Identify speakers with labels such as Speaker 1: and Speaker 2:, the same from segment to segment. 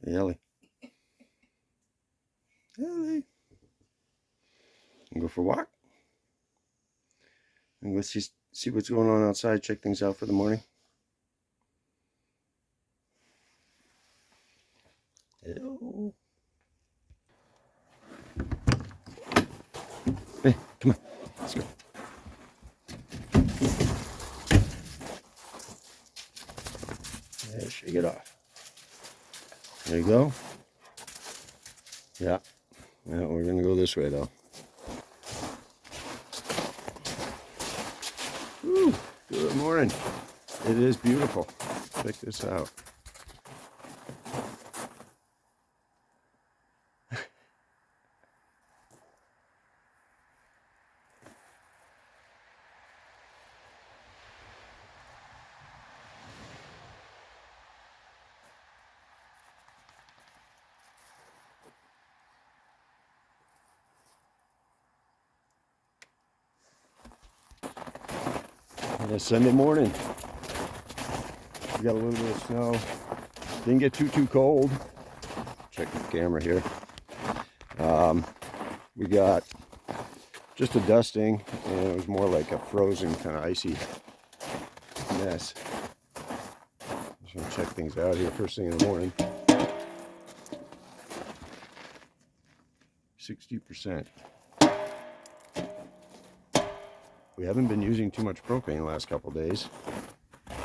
Speaker 1: Hey, Ellie. Ellie. Go for a walk. And let's just see what's going on outside, check things out for the morning. Hello. Hey, come on. Let's go. Yeah, shake it off. There you go. Yeah. Yeah, we're going to go this way, though. Woo, good morning. It is beautiful. Check this out. It's Sunday morning. We got a little bit of snow. Didn't get too cold. Check the camera here. We got just a dusting, and it was more like a frozen kind of icy mess. Just want to check things out here first thing in the morning. 60%. We haven't been using too much propane the last couple days. I'm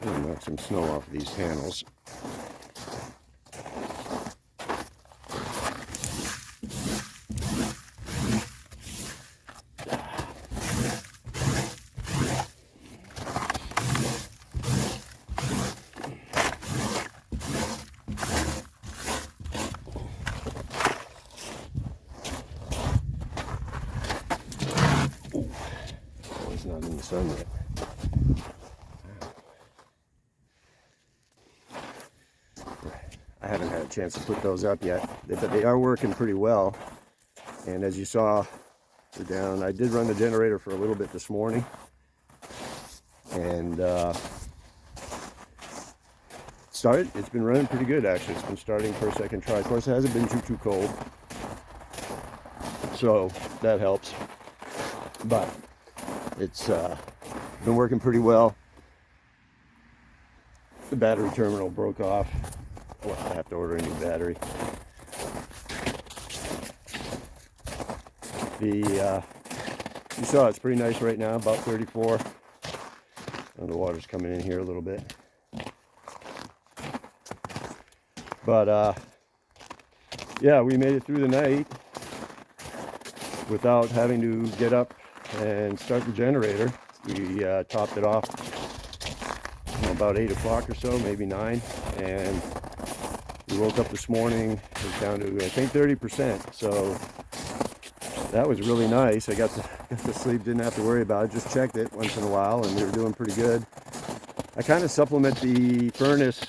Speaker 1: gonna knock some snow off of these panels. Not in the sun yet. I haven't had a chance to put those up yet, but they are working pretty well. And as you saw, we're down. I did run the generator for a little bit this morning, and it's been running pretty good actually. It's been starting for a second try. Of course, it hasn't been too cold, so that helps. But it's been working pretty well. The battery terminal broke off. I have to order a new battery. You saw it's pretty nice right now, about 34. And the water's coming in here a little bit. But yeah, we made it through the night without having to get up and start the generator. We topped it off about 8 o'clock or so, maybe 9, and we woke up this morning. It was down to I think 30%, so that was really nice. I got to sleep, didn't have to worry about it, just checked it once in a while, and we were doing pretty good. I kind of supplement the furnace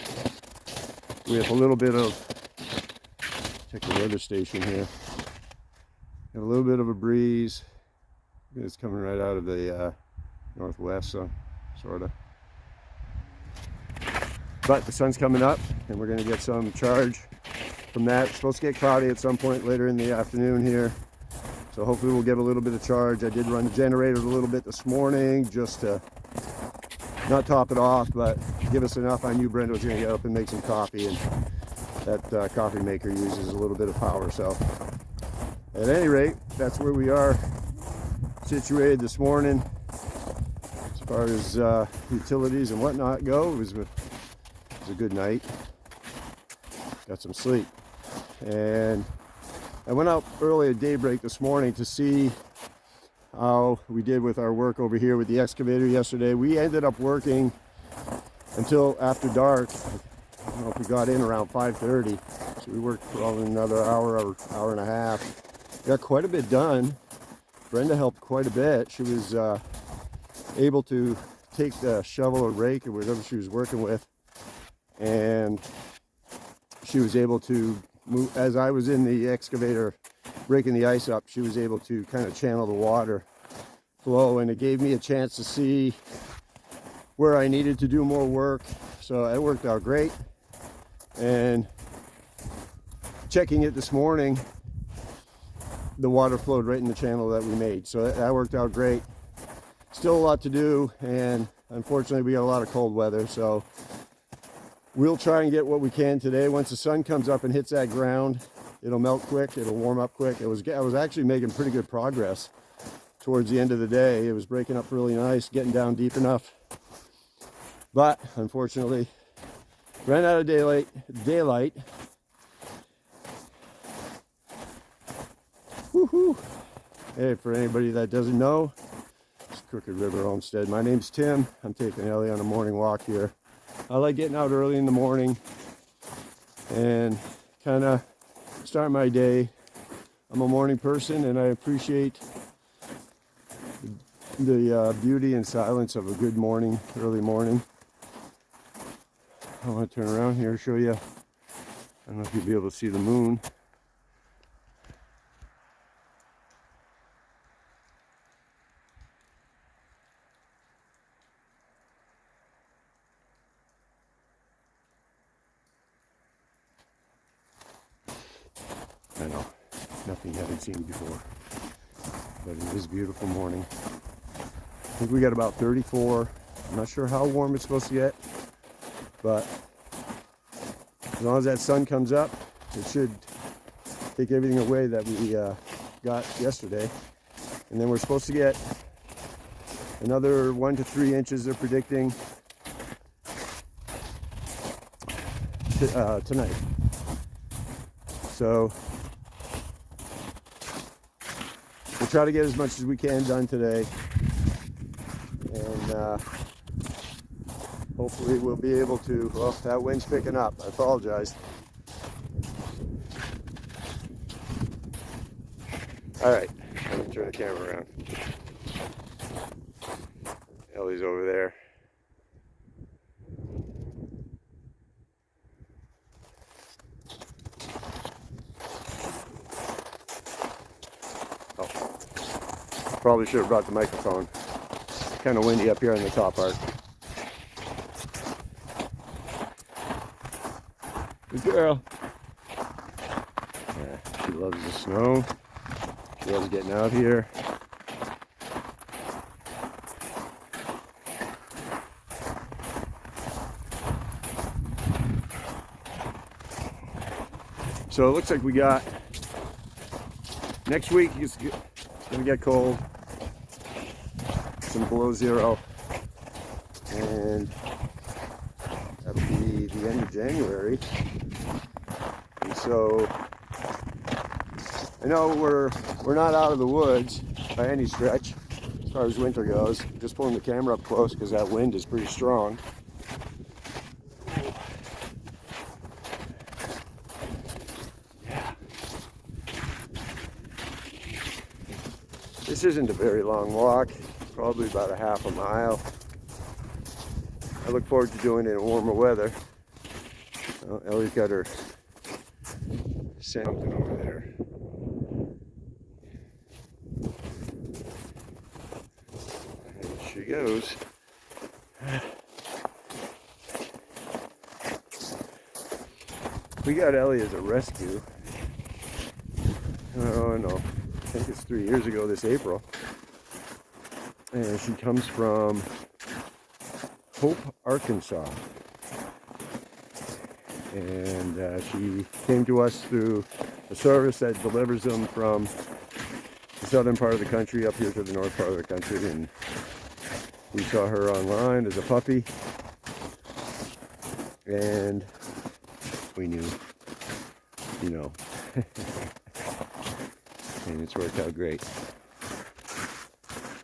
Speaker 1: with a little bit of, check the weather station here, got a little bit of a breeze. It's coming right out of the northwest, so sort of. But the sun's coming up, and we're going to get some charge from that. It's supposed to get cloudy at some point later in the afternoon here, so hopefully we'll get a little bit of charge. I did run the generator a little bit this morning just to not top it off, but give us enough. I knew Brenda was going to get up and make some coffee, and that coffee maker uses a little bit of power. So at any rate, that's where we are situated this morning. As far as utilities and whatnot go, it was a good night. Got some sleep, and I went out early at daybreak this morning to see how we did with our work over here with the excavator yesterday. We ended up working until after dark. I don't know if we got in around 5:30, so we worked for probably another hour and a half. Got quite a bit done. Brenda helped quite a bit. She was able to take the shovel or rake or whatever she was working with, and she was able to move. As I was in the excavator breaking the ice up, she was able to kind of channel the water flow, and it gave me a chance to see where I needed to do more work. So it worked out great, and checking it this morning, the water flowed right in the channel that we made. So that worked out great. Still a lot to do, and unfortunately we got a lot of cold weather, so we'll try and get what we can today. Once the sun comes up and hits that ground, it'll melt quick, it'll warm up quick. I was actually making pretty good progress towards the end of the day. It was breaking up really nice, getting down deep enough. But unfortunately, ran out of daylight. Woohoo! Hey, for anybody that doesn't know, it's Crooked River Homestead. My name's Tim. I'm taking Ellie on a morning walk here. I like getting out early in the morning and kind of start my day. I'm a morning person, and I appreciate the beauty and silence of a good morning, early morning. I want to turn around here and show you. I don't know if you'll be able to see the moon. I know, nothing you haven't seen before, but it is a beautiful morning. I think we got about 34. I'm not sure how warm it's supposed to get, but as long as that sun comes up, it should take everything away that we got yesterday. And then we're supposed to get another 1 to 3 inches, they're predicting, tonight. So we'll try to get as much as we can done today, and hopefully we'll be able to. Well, that wind's picking up. I apologize. All right, I'm gonna turn the camera around. Ellie's over there. Probably should have brought the microphone. It's kind of windy up here on the top part. Good girl. Yeah, she loves the snow. She loves getting out here. So it looks like we got next week. It's gonna get cold. Some below zero, and that'll be the end of January. And so I know we're not out of the woods by any stretch as far as winter goes. I'm just pulling the camera up close because that wind is pretty strong. Yeah. This isn't a very long walk. Probably about a half a mile. I look forward to doing it in warmer weather. Well, Ellie's got her something over there. There she goes. We got Ellie as a rescue. Oh no, I think it's 3 years ago this April. And she comes from Hope, Arkansas. And she came to us through a service that delivers them from the southern part of the country up here to the north part of the country. And we saw her online as a puppy. And we knew, you know. And it's worked out great.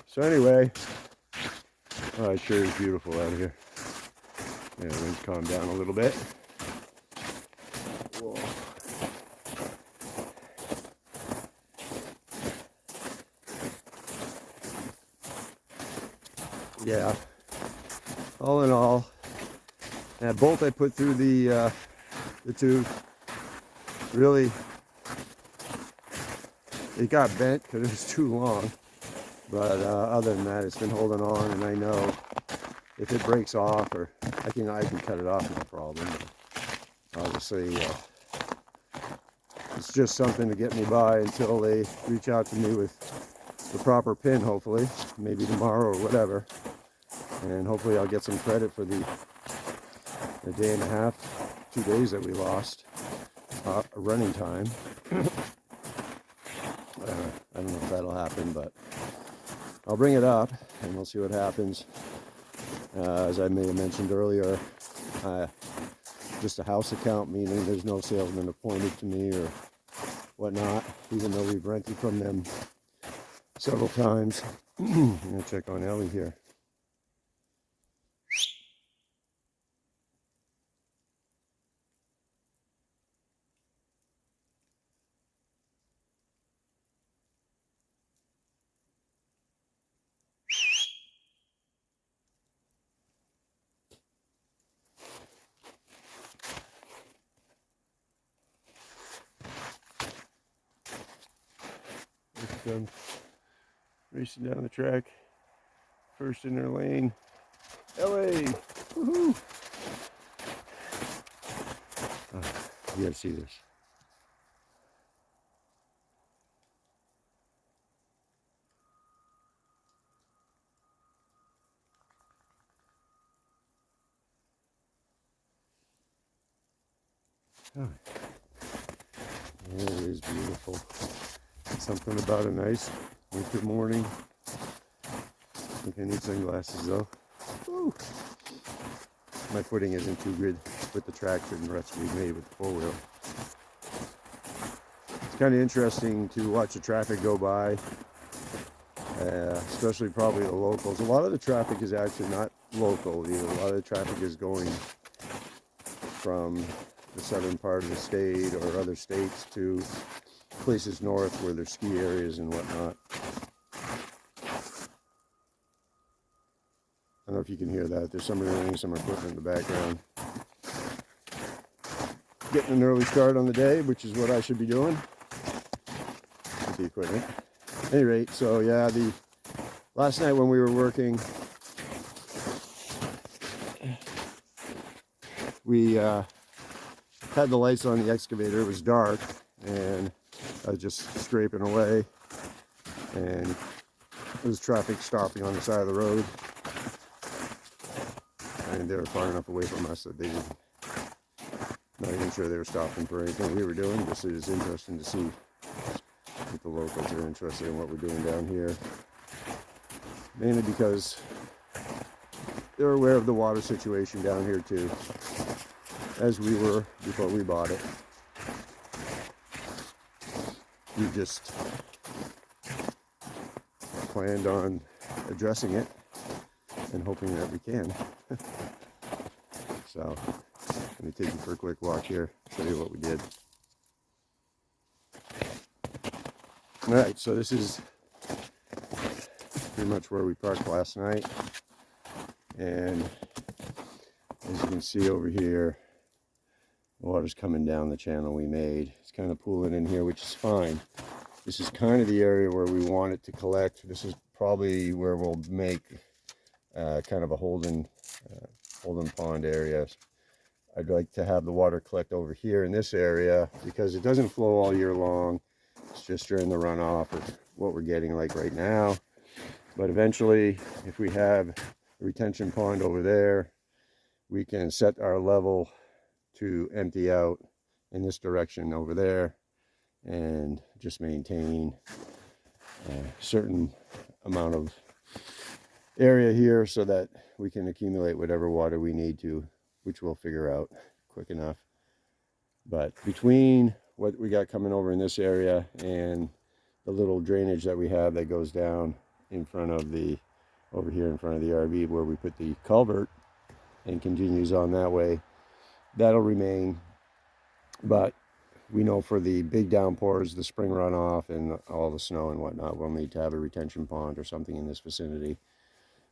Speaker 1: So anyway, oh, it sure is beautiful out here. Yeah, the wind's calmed down a little bit. Whoa. Yeah, all in all, that bolt I put through the tube, really, it got bent because it was too long. But other than that, it's been holding on, and I know if it breaks off, or I can cut it off, no problem. Obviously, it's just something to get me by until they reach out to me with the proper pin, hopefully, maybe tomorrow or whatever. And hopefully I'll get some credit for the day and a half, 2 days that we lost running time. I don't know if that'll happen, but I'll bring it up and we'll see what happens. As I may have mentioned earlier, just a house account, meaning there's no salesman appointed to me or whatnot, even though we've rented from them several times. I'm going to check on Ellie here. Comes racing down the track, first in their lane. Ellie! Woohoo! Oh, you gotta see this. Oh. It is beautiful. Something about a nice winter morning. I think I need sunglasses though. Woo. My footing isn't too good with the traction and the rest we made with the four-wheel. It's kind of interesting to watch the traffic go by, especially probably the locals. A lot of the traffic is actually not local either. A lot of the traffic is going from the southern part of the state or other states to places north where there's ski areas and whatnot. I don't know if you can hear that. There's somebody running some equipment in the background. Getting an early start on the day, which is what I should be doing with the equipment. At any rate, so yeah, the last night when we were working, we had the lights on the excavator. It was dark and I was just scraping away, and there was traffic stopping on the side of the road, and they were far enough away from us that they didn't, not even sure they were stopping for anything we were doing. Just it is interesting to see if the locals are interested in what we're doing down here, mainly because they're aware of the water situation down here too, as we were before we bought it. We just planned on addressing it and hoping that we can. So, let me take you for a quick walk here, show you what we did. Alright, so this is pretty much where we parked last night. And as you can see over here, the water's coming down the channel we made. It's kind of pooling in here, which is fine. This is kind of the area where we want it to collect. This is probably where we'll make kind of a holding pond area. I'd like to have the water collect over here in this area because it doesn't flow all year long. It's just during the runoff of what we're getting like right now. But eventually, if we have a retention pond over there, we can set our level to empty out in this direction over there and just maintain a certain amount of area here so that we can accumulate whatever water we need to, which we'll figure out quick enough. But between what we got coming over in this area and the little drainage that we have that goes down in front of the, over here in front of the RV where we put the culvert and continues on that way, that'll remain. But we know for the big downpours, the spring runoff and all the snow and whatnot, we'll need to have a retention pond or something in this vicinity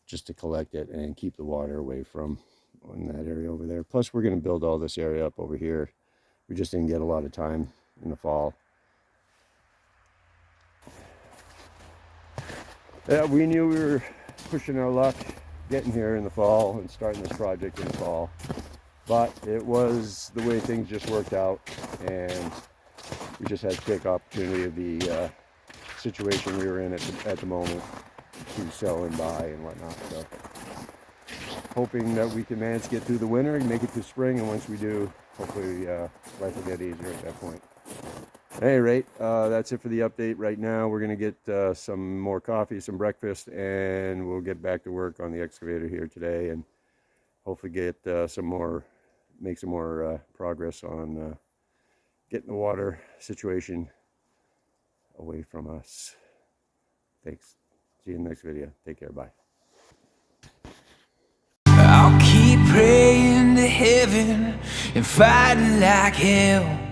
Speaker 1: just to collect it and keep the water away from in that area over there. Plus we're going to build all this area up over here. We just didn't get a lot of time in the fall. Yeah, we knew we were pushing our luck getting here in the fall and starting this project in the fall, but it was the way things just worked out, and we just had to take opportunity of the situation we were in at the moment to sell and buy and whatnot. So hoping that we can manage to get through the winter and make it to spring, and once we do, hopefully life will get easier at that point. At any rate, that's it for the update right now. We're going to get some more coffee, some breakfast, and we'll get back to work on the excavator here today, and hopefully get make some more progress on getting the water situation away from us. Thanks. See you in the next video. Take care. Bye.
Speaker 2: I'll keep praying to heaven and fighting like hell.